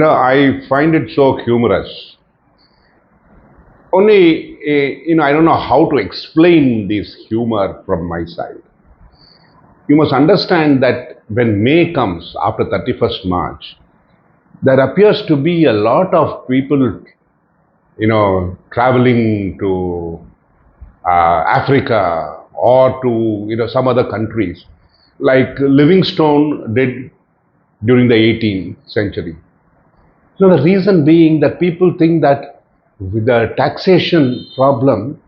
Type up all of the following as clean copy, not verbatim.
I find it so humorous. Only, I don't know how to explain this humor from my side. You must understand that when May comes after 31st March, there appears to be a lot of people, traveling to Africa or to, some other countries, like Livingstone did during the 18th century. The reason being that people think that the taxation problem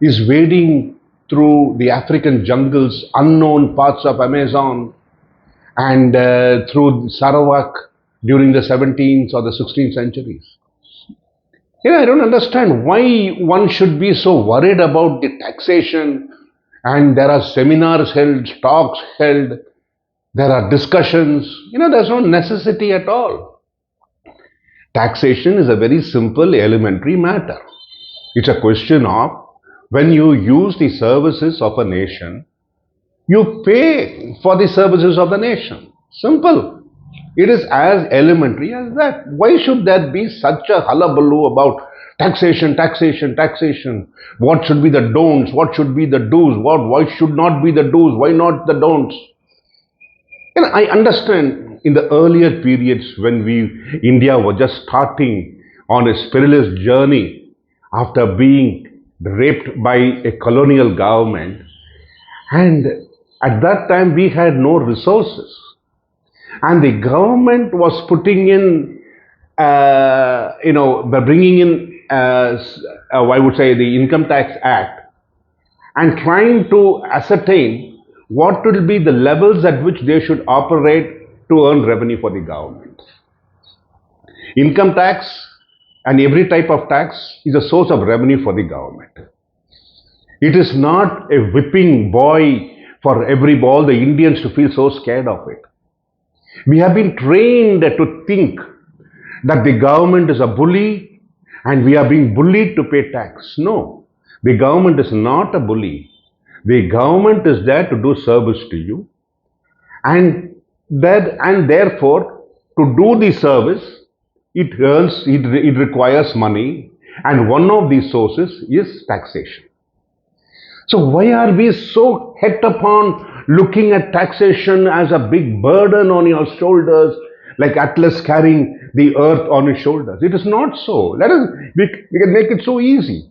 is wading through the African jungles, unknown parts of Amazon, and through Sarawak during the 17th or the 16th centuries. I don't understand why one should be so worried about the taxation, and there are seminars held, talks held, there are discussions. There's no necessity at all. Taxation is a very simple, elementary matter. It's a question of when you use the services of a nation, you pay for the services of the nation. Simple. It is as elementary as that. Why should there be such a hullabaloo about taxation, taxation, taxation? What should be the don'ts? What should be the do's? Why should not be the do's? Why not the don'ts? I understand in the earlier periods when India was just starting on its perilous journey after being raped by a colonial government, and at that time we had no resources, and the government was putting in, by bringing in, I would say, the Income Tax Act, and trying to ascertain what will be the levels at which they should operate to earn revenue for the government. Income tax and every type of tax is a source of revenue for the government. It is not a whipping boy for all the Indians to feel so scared of it. We have been trained to think that the government is a bully and we are being bullied to pay tax. No, the government is not a bully. The government is there to do service to you, and therefore to do the service, it requires money, and one of these sources is taxation. So why are we so het upon looking at taxation as a big burden on your shoulders, like Atlas carrying the earth on his shoulders? It is not so. We can make it so easy.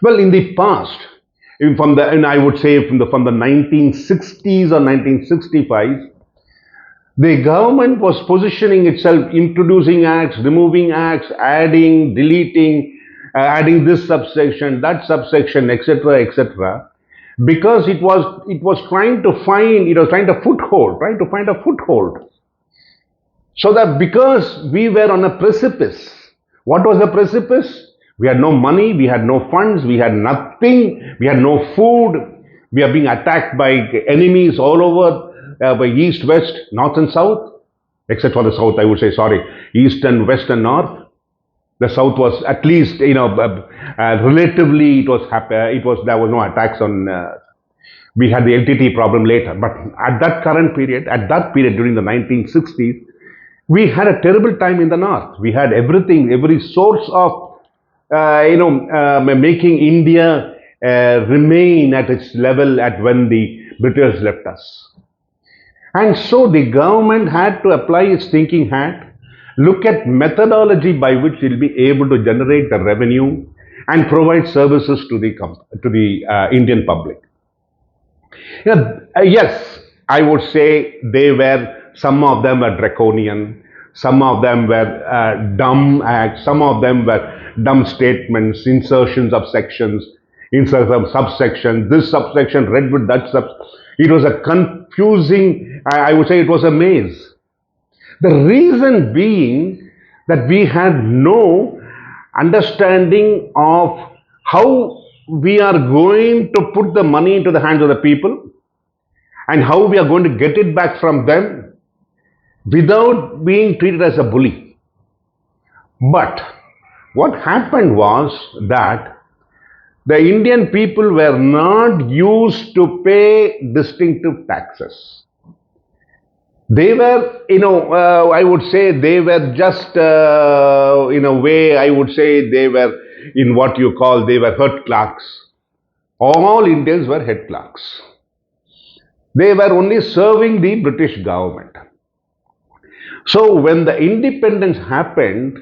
Well, in the past, I would say from the 1960s or 1965, the government was positioning itself, introducing acts, removing acts, adding, deleting, adding this subsection, that subsection, etc., etc., because it was trying to find a foothold. So that because we were on a precipice, what was the precipice? We had no money, we had no funds, we had nothing, we had no food. We are being attacked by enemies all over, by east, west, north and south, except for the south, I would say, east and west and north. The south was at least, relatively, there was no attacks on, we had the LTT problem later. But at that period during the 1960s, we had a terrible time in the north. We had everything, every source of making India remain at its level at when the British left us. And so the government had to apply its thinking hat, look at methodology by which it will be able to generate the revenue and provide services to the Indian public. Yes, I would say some of them were draconian, some of them were dumb acts, some of them were dumb statements, insertions of sections, insertions of subsections, this subsection read with that It was a confusing, I would say it was a maze. The reason being that we had no understanding of how we are going to put the money into the hands of the people and how we are going to get it back from them without being treated as a bully. But what happened was that the Indian people were not used to pay distinctive taxes. They were, I would say they were just, in a way, I would say they were in what you call, they were head clerks. All Indians were head clerks. They were only serving the British government. So when the independence happened,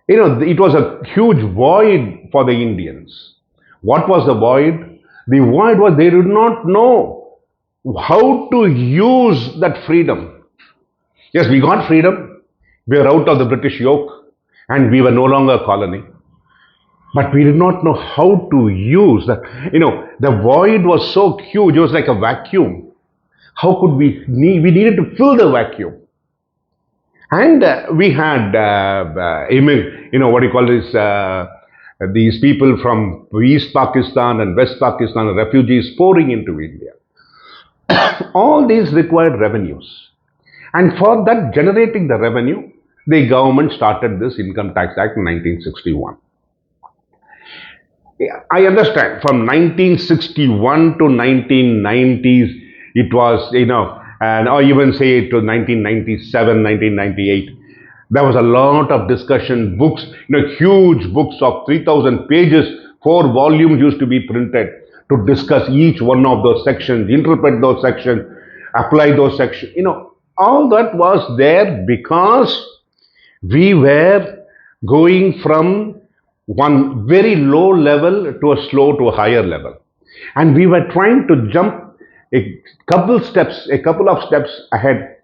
it was a huge void for the Indians. What was the void? The void was they did not know how to use that freedom. Yes, we got freedom. We were out of the British yoke and we were no longer a colony. But we did not know how to use that. The void was so huge, it was like a vacuum. How could we needed to fill the vacuum. And we had, what do you call this, these people from East Pakistan and West Pakistan, refugees pouring into India. All these required revenues. And for that, generating the revenue, the government started this Income Tax Act in 1961. I understand from 1961 to 1990s, it was, and or even say to 1997, 1998. There was a lot of discussion, books, huge books of 3,000 pages, 4 volumes used to be printed to discuss each one of those sections, interpret those sections, apply those sections. All that was there because we were going from one very low level to a higher level. And we were trying to jump a couple of steps ahead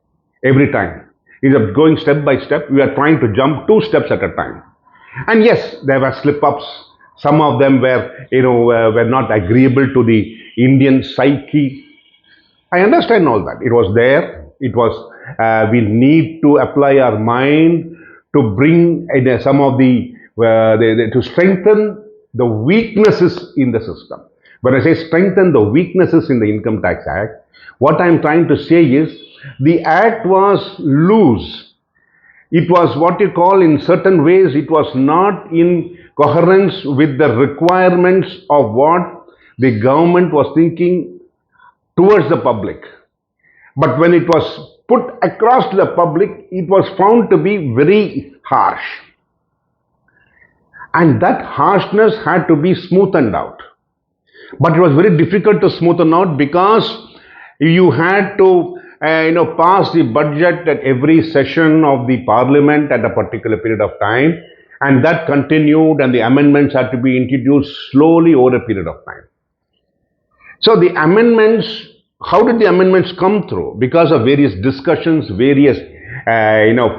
every time. Instead of going step by step, we are trying to jump 2 steps at a time. And yes, there were slip-ups. Some of them were not agreeable to the Indian psyche. I understand all that. It was there. It was, we need to apply our mind to bring some of to strengthen the weaknesses in the system. When I say strengthen the weaknesses in the Income Tax Act, what I'm trying to say is the act was loose. It was what you call, in certain ways, it was not in coherence with the requirements of what the government was thinking towards the public. But when it was put across to the public, it was found to be very harsh. And that harshness had to be smoothened out. But it was very difficult to smoothen out because you had to pass the budget at every session of the parliament at a particular period of time, and that continued, and the amendments had to be introduced slowly over a period of time. So the amendments, how did the amendments come through? Because of various discussions, various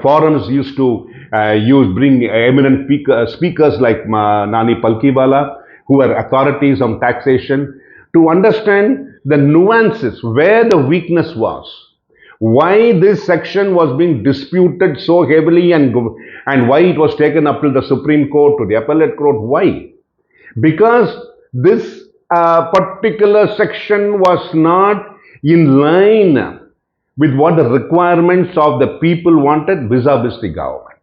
forums used to bring eminent speakers like Nani Palkiwala, who were authorities on taxation, to understand the nuances, where the weakness was, why this section was being disputed so heavily, and why it was taken up to the Supreme Court, to the Appellate Court. Why? Because this particular section was not in line with what the requirements of the people wanted vis-a-vis the government.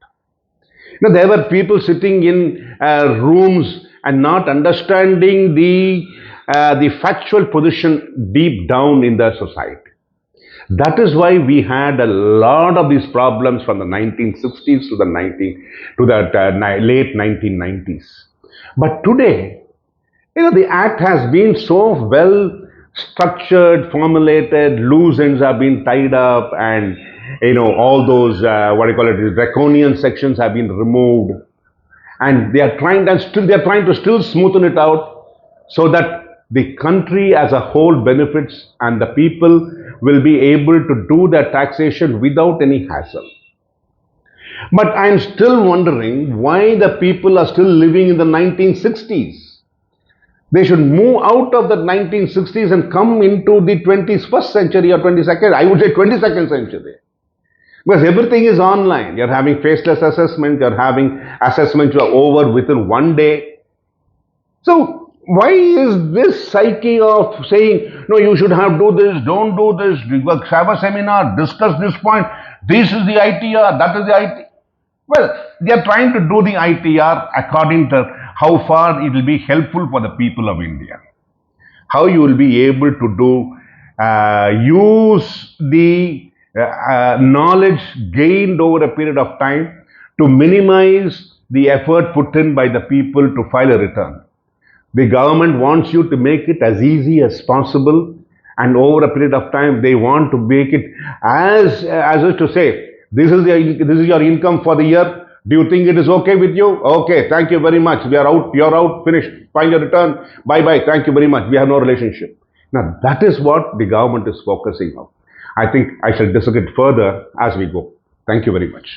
There were people sitting in rooms and not understanding the factual position deep down in the society. That is why we had a lot of these problems from the 1960s to the late 1990s. But today, the act has been so well structured, formulated, loose ends have been tied up, and all those draconian sections have been removed, and they are trying to still smoothen it out so that the country as a whole benefits and the people will be able to do their taxation without any hassle. But I am still wondering why the people are still living in the 1960s. They should move out of the 1960s and come into the 21st century or 22nd, I would say 22nd century. Because everything is online. You're having faceless assessment, you're having assessments over within one day. So why is this psyche of saying, no, you should have do this, don't do this, have a seminar, discuss this point, this is the ITR, that is the ITR. Well, they are trying to do the ITR according to how far it will be helpful for the people of India. How you will be able to use the knowledge gained over a period of time to minimize the effort put in by the people to file a return. The government wants you to make it as easy as possible, and over a period of time, they want to make it as is to say, this is your income for the year. Do you think it is okay with you? Okay, thank you very much. We are out. You're out. Finished. File your return. Bye bye. Thank you very much. We have no relationship. Now that is what the government is focusing on. I think I shall discuss it further as we go. Thank you very much.